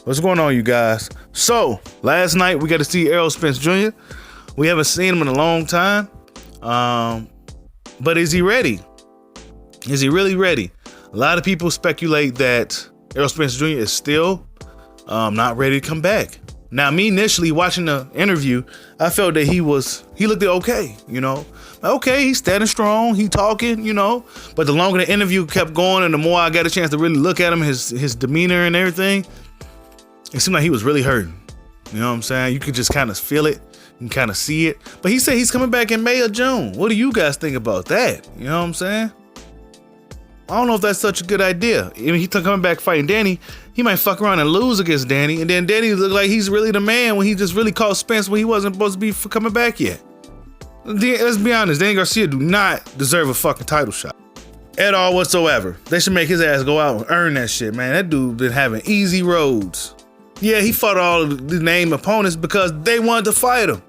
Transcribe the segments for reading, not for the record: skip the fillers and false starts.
What's going on, you guys? So, last night we got to see Errol Spence Jr. We haven't seen him in a long time. But is he ready? Is he really ready? A lot of people speculate that Errol Spence Jr. is still not ready to come back. Now, me initially watching the interview, I felt that he looked okay, you know. Okay, he's standing strong, he talking, you know. But the longer the interview kept going and the more I got a chance to really look at him, his demeanor and everything, it seemed like he was really hurting. You know what I'm saying? You could just kind of feel it. You can kind of see it. But he said he's coming back in May or June. What do you guys think about that? You know what I'm saying? I don't know if that's such a good idea. I mean, he's coming back fighting Danny. He might fuck around and lose against Danny. And then Danny look like he's really the man when he just really caught Spence when he wasn't supposed to be coming back yet. Let's be honest. Danny Garcia do not deserve a fucking title shot at all whatsoever. They should make his ass go out and earn that shit, man. That dude been having easy roads. Yeah, he fought all the named opponents because they wanted to fight him.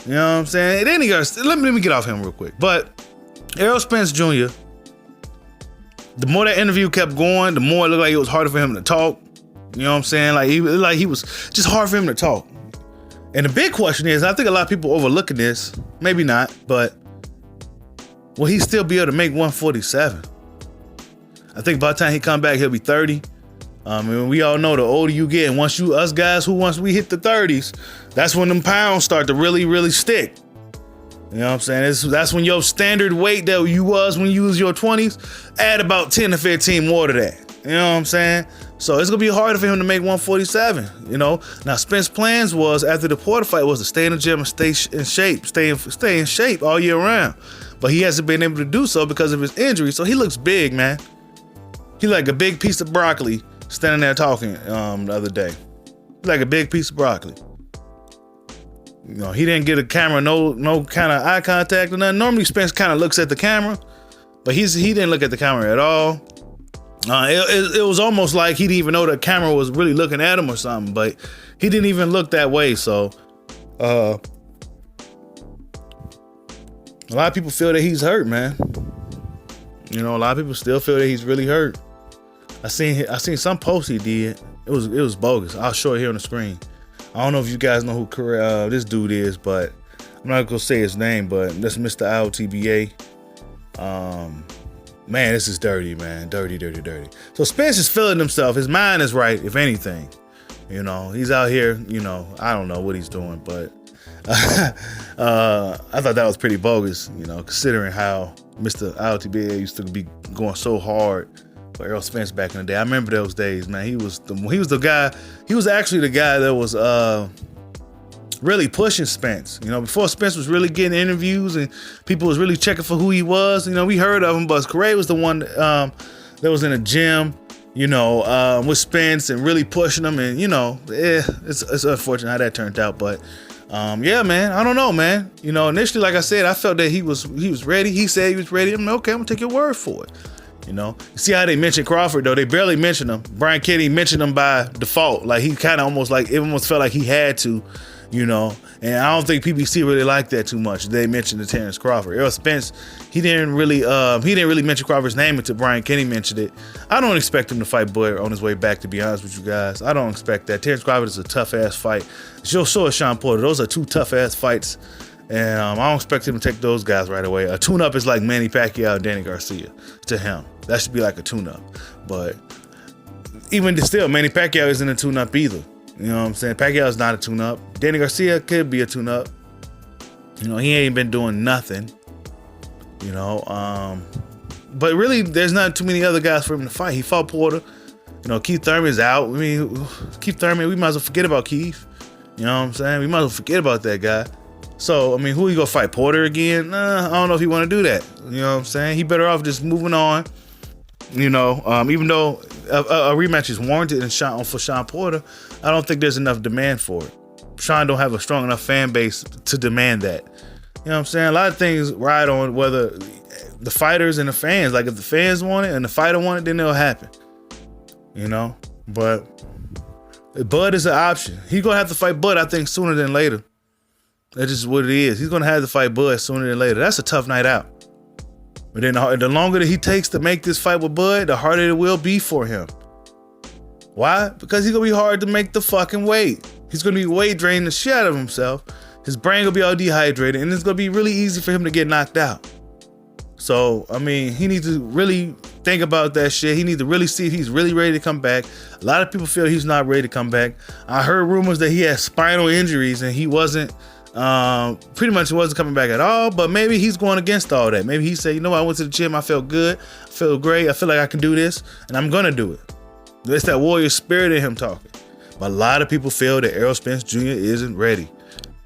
You know what I'm saying? Danny Garcia, let me get off him real quick. But Errol Spence Jr., the more that interview kept going, the more it looked like it was harder for him to talk. You know what I'm saying? Like he was just hard for him to talk. And the big question is, I think a lot of people overlooking this, maybe not, but will he still be able to make 147? I think by the time he come back, he'll be 30. And we all know the older you get, and once we hit the 30s, that's when them pounds start to really, really stick. You know what I'm saying? That's when your standard weight that you was when you was your 20s, add about 10 to 15 more to that. You know what I'm saying? So it's gonna be harder for him to make 147. You know. Now Spence's plans was after the Porter fight was to stay in the gym and stay in shape all year round. But he hasn't been able to do so because of his injury. So he looks big, man. He like a big piece of broccoli standing there talking the other day. Like a big piece of broccoli. You know, he didn't get a camera, no kind of eye contact or nothing. Normally Spence kind of looks at the camera, but he didn't look at the camera at all. It was almost like he didn't even know the camera was really looking at him or something, but he didn't even look that way. So a lot of people feel that he's hurt, man. You know, a lot of people still feel that he's really hurt. I seen some post he did. It was bogus. I'll show it here on the screen. I don't know if you guys know who this dude is, but I'm not gonna say his name, but that's Mr. IOTBA. Man, this is dirty, man. Dirty. So Spence is feeling himself. His mind is right, if anything. You know, he's out here, you know, I don't know what he's doing, but I thought that was pretty bogus, you know, considering how Mr. IOTBA used to be going so hard for Errol Spence back in the day. I remember those days, man. He was the guy. He was actually the guy that was really pushing Spence. You know, before Spence was really getting interviews and people was really checking for who he was. You know, we heard of him, but Correa was the one that was in a gym, you know, with Spence and really pushing him. And you know, it's unfortunate how that turned out, but. Yeah, man. I don't know, man. You know, initially, like I said, I felt that he was ready. He said he was ready. I'm like, okay, I'm gonna take your word for it. You know, you see how they mentioned Crawford though? They barely mentioned him. Brian Kenny mentioned him by default. Like he kind of almost felt like he had to, you know. And I don't think PBC really liked that too much. They mentioned the Terrence Crawford. Errol Spence, he didn't really mention Crawford's name until Brian Kenny mentioned it. I don't expect him to fight Bud on his way back, to be honest with you guys. I don't expect that. Terrence Crawford is a tough ass fight. So is Sean Porter. Those are two tough ass fights. And I don't expect him to take those guys right away. A tune-up is like Manny Pacquiao and Danny Garcia to him. That should be like a tune-up. But even still, Manny Pacquiao isn't a tune-up either. You know what I'm saying? Pacquiao's not a tune-up. Danny Garcia could be a tune-up. You know, he ain't been doing nothing. You know, but really, there's not too many other guys for him to fight. He fought Porter. You know, Keith Thurman's out. I mean, Keith Thurman, we might as well forget about Keith. You know what I'm saying? We might as well forget about that guy. So, I mean, who you gonna fight? Porter again? Nah, I don't know if he want to do that. You know what I'm saying? He better off just moving on. You know, even though a rematch is warranted for Sean Porter, I don't think there's enough demand for it. Sean don't have a strong enough fan base to demand that. You know what I'm saying? A lot of things ride on whether the fighters and the fans. Like if the fans want it and the fighter want it, then it'll happen. You know? But Bud is an option. He's gonna have to fight Bud, I think, sooner than later. That's just what it is. He's gonna have to fight Bud sooner than later. That's a tough night out. But then the longer that he takes to make this fight with Bud, the harder it will be for him. Why? Because he's gonna be hard to make the fucking weight. He's gonna be weight draining the shit out of himself. His brain gonna be all dehydrated, and it's gonna be really easy for him to get knocked out. So, I mean, he needs to really think about that shit. He needs to really see if he's really ready to come back. A lot of people feel he's not ready to come back. I heard rumors that he has spinal injuries and he wasn't, pretty much wasn't coming back at all. But maybe he's going against all that. Maybe he said, you know what, I went to the gym, I felt good, I feel great, I feel like I can do this, and I'm gonna do it. It's that warrior spirit in him talking. But a lot of people feel that Errol Spence Jr. isn't ready.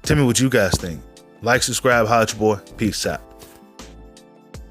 Tell me what you guys think. Like, subscribe, holla at your boy. Peace out.